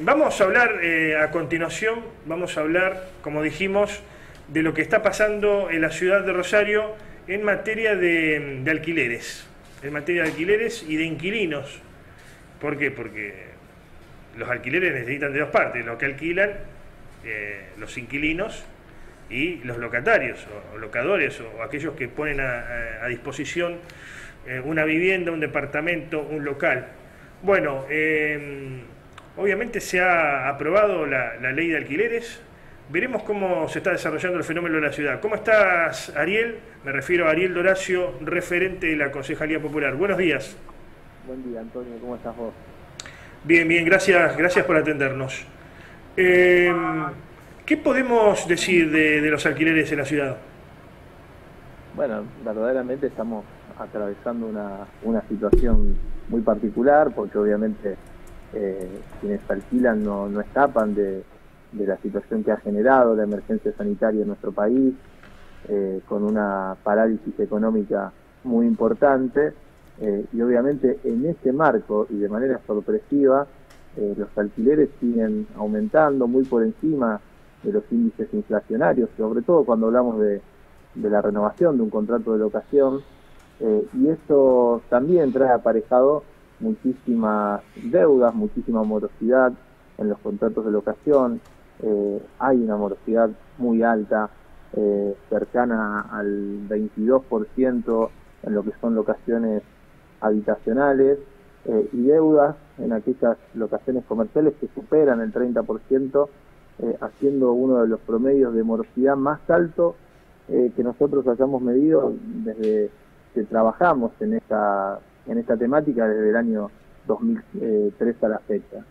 Vamos a hablar a continuación, vamos a hablar, como dijimos, de lo que está pasando en la ciudad de Rosario en materia de alquileres, y de inquilinos. ¿Por qué? Porque los alquileres necesitan de dos partes, los que alquilan, los inquilinos, y los locatarios o locadores o aquellos que ponen a disposición una vivienda, un departamento, un local. Bueno, obviamente se ha aprobado la ley de alquileres. Veremos cómo se está desarrollando el fenómeno de la ciudad. ¿Cómo estás, Ariel? Me refiero a Ariel Doracio, referente de la Concejalía Popular. Buenos días. Buen día, Antonio. ¿Cómo estás vos? Bien, bien, gracias por atendernos. ¿Qué podemos decir de los alquileres en la ciudad? Bueno, verdaderamente estamos atravesando una situación muy particular, porque obviamente quienes alquilan no escapan de la situación que ha generado la emergencia sanitaria en nuestro país, con una parálisis económica muy importante, y obviamente en ese marco y de manera sorpresiva, los alquileres siguen aumentando muy por encima de los índices inflacionarios, sobre todo cuando hablamos de la renovación de un contrato de locación, y esto también trae aparejado muchísimas deudas, muchísima morosidad en los contratos de locación. Hay una morosidad muy alta, cercana al 22% en lo que son locaciones habitacionales, y deudas en aquellas locaciones comerciales que superan el 30%, haciendo uno de los promedios de morosidad más altos que nosotros hayamos medido desde que trabajamos en esta temática desde el año 2003 a la fecha.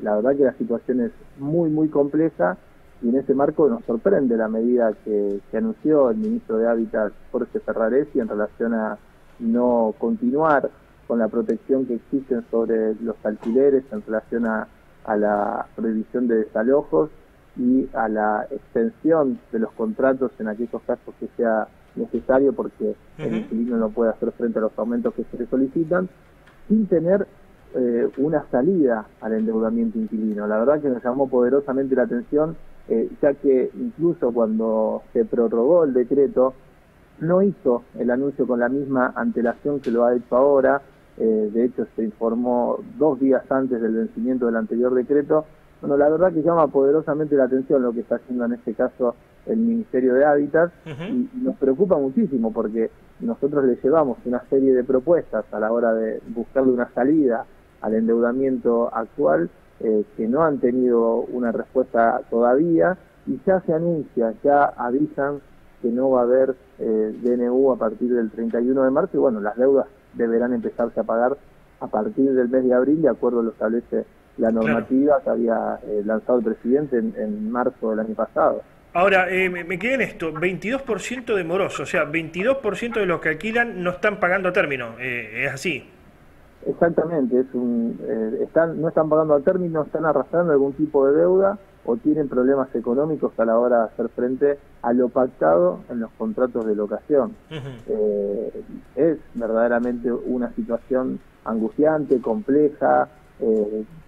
La verdad que la situación es muy compleja, y en ese marco nos sorprende la medida que anunció el ministro de Hábitat, Jorge Ferraresi, en relación a no continuar con la protección que existe sobre los alquileres en relación a la prohibición de desalojos y a la extensión de los contratos en aquellos casos que sea necesario, porque el inquilino no puede hacer frente a los aumentos que se le solicitan, sin tener una salida al endeudamiento inquilino. La verdad que nos llamó poderosamente la atención, ya que incluso cuando se prorrogó el decreto, no hizo el anuncio con la misma antelación que lo ha hecho ahora. De hecho, se informó 2 días antes del vencimiento del anterior decreto. Bueno, la verdad que llama poderosamente la atención lo que está haciendo en este caso el Ministerio de Hábitat, y nos preocupa muchísimo, porque nosotros le llevamos una serie de propuestas a la hora de buscarle una salida al endeudamiento actual, que no han tenido una respuesta todavía, y ya se anuncia, ya avisan que no va a haber DNU a partir del 31 de marzo, y bueno, las deudas deberán empezarse a pagar a partir del mes de abril, de acuerdo a lo que establece la normativa que había lanzado el presidente en marzo del año pasado. Ahora, me quedé en esto, 22% de moroso, o sea, 22% de los que alquilan no están pagando a término, ¿es así? Exactamente, no están pagando a término, están arrastrando algún tipo de deuda o tienen problemas económicos a la hora de hacer frente a lo pactado en los contratos de locación. Es verdaderamente una situación angustiante, compleja,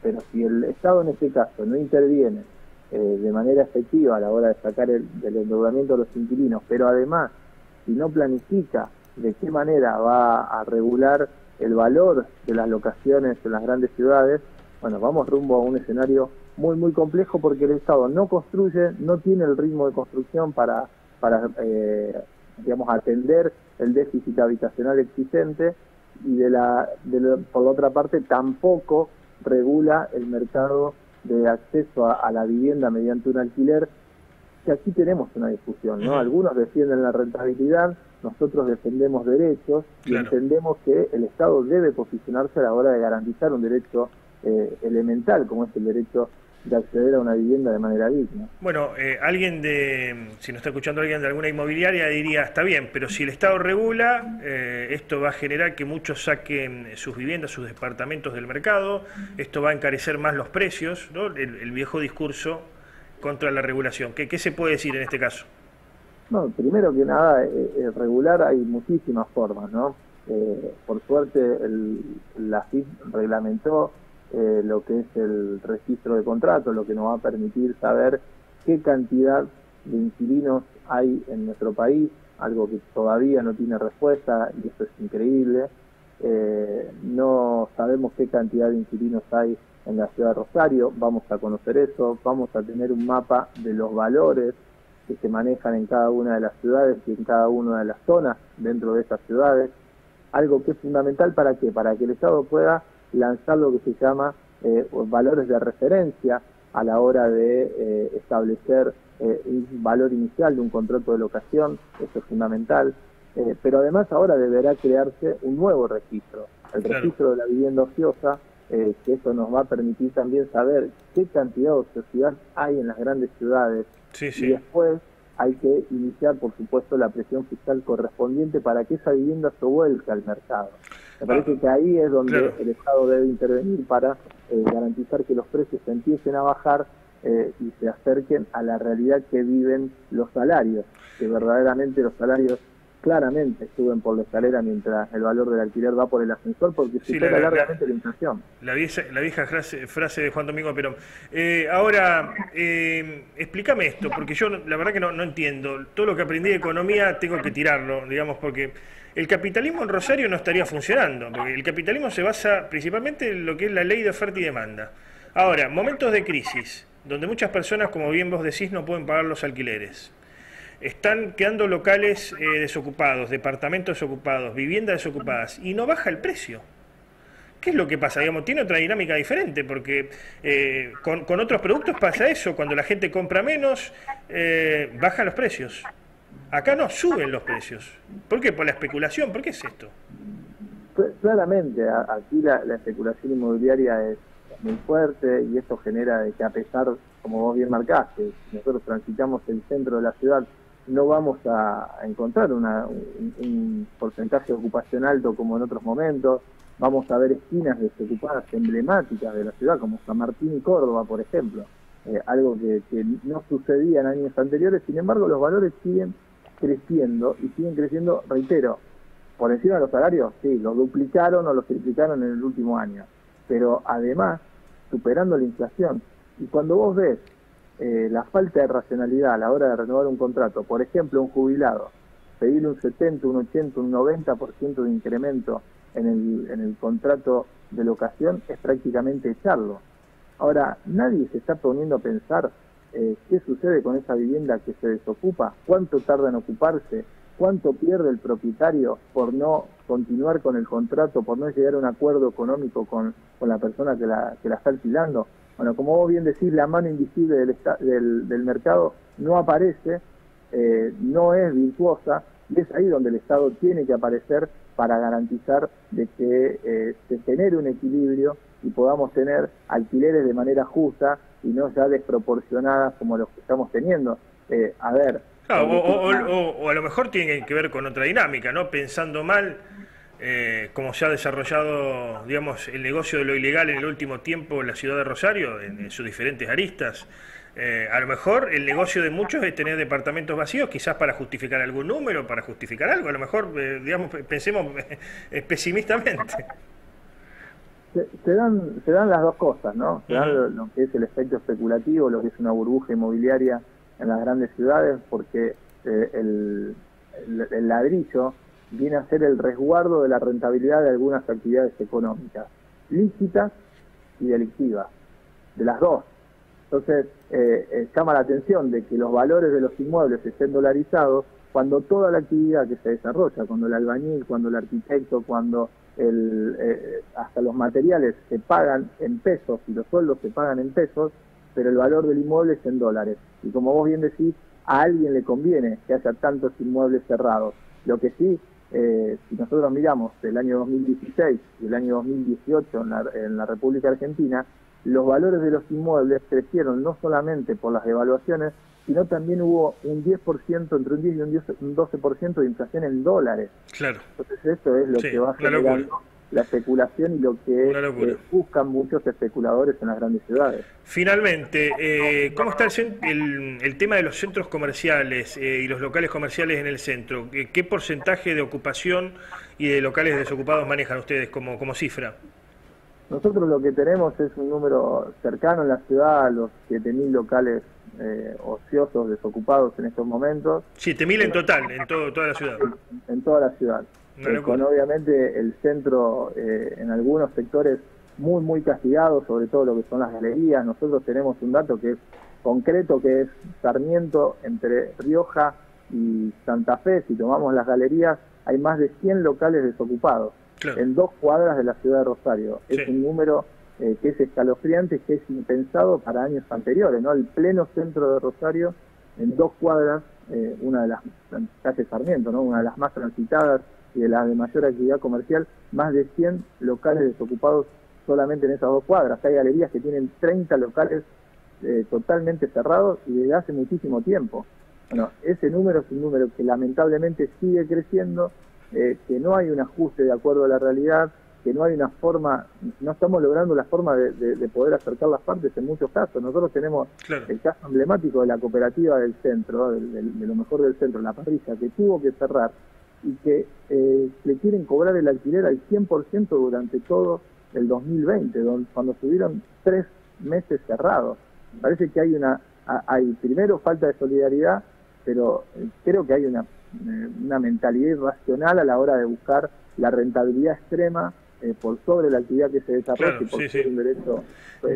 pero si el Estado en este caso no interviene de manera efectiva a la hora de sacar del endeudamiento a los inquilinos, pero además si no planifica de qué manera va a regular el valor de las locaciones en las grandes ciudades, bueno, vamos rumbo a un escenario muy complejo, porque el Estado no construye, no tiene el ritmo de construcción para digamos, atender el déficit habitacional existente, y por la otra parte tampoco regula el mercado de acceso a la vivienda mediante un alquiler, que aquí tenemos una discusión, ¿no? Algunos defienden la rentabilidad, nosotros defendemos derechos, y entendemos que el Estado debe posicionarse a la hora de garantizar un derecho elemental, como es el derecho de acceder a una vivienda de manera digna. Bueno, si nos está escuchando alguien de alguna inmobiliaria, diría, está bien, pero si el Estado regula, esto va a generar que muchos saquen sus viviendas, sus departamentos del mercado, esto va a encarecer más los precios, ¿no? El viejo discurso contra la regulación. ¿Qué se puede decir en este caso? No, primero que nada, regular hay muchísimas formas, ¿no? Por suerte la AFIP reglamentó lo que es el registro de contratos, lo que nos va a permitir saber qué cantidad de inquilinos hay en nuestro país, algo que todavía no tiene respuesta, y eso es increíble. No sabemos qué cantidad de inquilinos hay en la ciudad de Rosario, vamos a conocer eso, vamos a tener un mapa de los valores que se manejan en cada una de las ciudades y en cada una de las zonas dentro de esas ciudades, algo que es fundamental ¿para qué? Para que el Estado pueda lanzar lo que se llama valores de referencia a la hora de establecer un valor inicial de un contrato de locación, eso es fundamental, pero además ahora deberá crearse un nuevo registro, el registro de la vivienda ociosa, que eso nos va a permitir también saber qué cantidad de ociosidad hay en las grandes ciudades, y después hay que iniciar, por supuesto, la presión fiscal correspondiente para que esa vivienda se vuelque al mercado. Me parece que ahí es donde el Estado debe intervenir para garantizar que los precios se empiecen a bajar y se acerquen a la realidad que viven los salarios, que verdaderamente los salarios claramente suben por la escalera mientras el valor del alquiler va por el ascensor porque supera largamente la inflación. La vieja frase de Juan Domingo Perón. Ahora, explícame esto, porque yo la verdad que no entiendo. Todo lo que aprendí de economía tengo que tirarlo, digamos, porque el capitalismo en Rosario no estaría funcionando, porque el capitalismo se basa principalmente en lo que es la ley de oferta y demanda. Ahora, momentos de crisis, donde muchas personas, como bien vos decís, no pueden pagar los alquileres. Están quedando locales desocupados, departamentos desocupados, viviendas desocupadas, y no baja el precio. ¿Qué es lo que pasa? Digamos, tiene otra dinámica diferente, porque con otros productos pasa eso, cuando la gente compra menos, bajan los precios. Acá no suben los precios. ¿Por qué? Por la especulación. ¿Por qué es esto? Claramente, aquí la especulación inmobiliaria es muy fuerte y esto genera de que, a pesar, como vos bien marcaste, si nosotros transitamos el centro de la ciudad, no vamos a encontrar un porcentaje de ocupación alto como en otros momentos. Vamos a ver esquinas desocupadas emblemáticas de la ciudad, como San Martín y Córdoba, por ejemplo. Algo que no sucedía en años anteriores. Sin embargo, los valores siguen creciendo y siguen creciendo, reitero, por encima de los salarios, sí, los duplicaron o los triplicaron en el último año, pero además superando la inflación. Y cuando vos ves la falta de racionalidad a la hora de renovar un contrato, por ejemplo, un jubilado, pedirle un 70, un 80, un 90% de incremento en el contrato de locación, es prácticamente echarlo. Ahora, nadie se está poniendo a pensar qué sucede con esa vivienda que se desocupa, cuánto tarda en ocuparse, cuánto pierde el propietario por no continuar con el contrato, por no llegar a un acuerdo económico con la persona que la está alquilando. Bueno, como vos bien decís, la mano invisible del mercado no aparece, no es virtuosa, y es ahí donde el Estado tiene que aparecer para garantizar de que se genere un equilibrio y podamos tener alquileres de manera justa y no ya desproporcionadas como los que estamos teniendo. A ver... Claro, o a lo mejor tiene que ver con otra dinámica, ¿no? Pensando mal, como se ha desarrollado, digamos, el negocio de lo ilegal en el último tiempo en la ciudad de Rosario, en sus diferentes aristas. A lo mejor el negocio de muchos es tener departamentos vacíos, quizás para justificar algún número, para justificar algo. A lo mejor, digamos, pensemos pesimistamente. Se dan las dos cosas, ¿no? Se dan lo que es el efecto especulativo, lo que es una burbuja inmobiliaria en las grandes ciudades, porque el ladrillo viene a ser el resguardo de la rentabilidad de algunas actividades económicas, lícitas y delictivas, de las dos. Entonces, llama la atención de que los valores de los inmuebles estén dolarizados cuando toda la actividad que se desarrolla, cuando el albañil, cuando el arquitecto, cuando hasta los materiales se pagan en pesos y los sueldos se pagan en pesos, pero el valor del inmueble es en dólares. Y como vos bien decís, a alguien le conviene que haya tantos inmuebles cerrados. Lo que sí, si nosotros miramos el año 2016 y el año 2018 en la República Argentina, los valores de los inmuebles crecieron no solamente por las devaluaciones, sino también hubo un 10%, entre un 10 y un 12% de inflación en dólares. Claro. Entonces eso es lo que va generando la especulación y lo que buscan muchos especuladores en las grandes ciudades. Finalmente, ¿cómo está el tema de los centros comerciales y los locales comerciales en el centro? ¿Qué porcentaje de ocupación y de locales desocupados manejan ustedes como cifra? Nosotros lo que tenemos es un número cercano en la ciudad a los 7.000 locales ociosos desocupados en estos momentos. 7.000 en total, en toda la ciudad. En toda la ciudad. Con obviamente el centro en algunos sectores muy castigados, sobre todo lo que son las galerías. Nosotros tenemos un dato que es concreto, que es Sarmiento entre Rioja y Santa Fe. Si tomamos las galerías, hay más de 100 locales desocupados. Claro. En 2 cuadras de la ciudad de Rosario. Sí. Es un número que es escalofriante, que es impensado para años anteriores, ¿no? El pleno centro de Rosario, en 2 cuadras, una de las calles Sarmiento, ¿no? Una de las más transitadas y de las de mayor actividad comercial, más de 100 locales desocupados solamente en esas 2 cuadras. Hay galerías que tienen 30 locales totalmente cerrados y desde hace muchísimo tiempo. Bueno, ese número es un número que lamentablemente sigue creciendo, que no hay un ajuste de acuerdo a la realidad, que no hay una forma, no estamos logrando la forma de poder acercar las partes en muchos casos. Nosotros tenemos el caso emblemático de la cooperativa del centro, de lo mejor del centro, la parrilla, que tuvo que cerrar y que le quieren cobrar el alquiler al 100% durante todo el 2020, cuando estuvieron 3 meses cerrados. Parece que hay primero falta de solidaridad, pero creo que hay una mentalidad irracional a la hora de buscar la rentabilidad extrema por sobre la actividad que se desarrolla y por sobre un derecho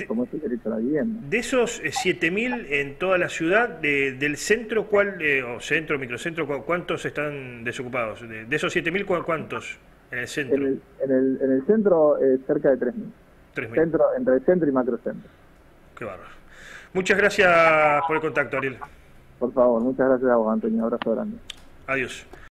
como es el derecho a la vivienda. De esos 7.000 en toda la ciudad, del centro, o centro, microcentro, ¿cuántos están desocupados? De esos 7.000, ¿cuántos en el centro? En el centro cerca de 3.000. Entre el centro y macrocentro. Qué bárbaro. Muchas gracias por el contacto, Ariel. Por favor, muchas gracias a vos, Antonio. Un abrazo grande. Adiós.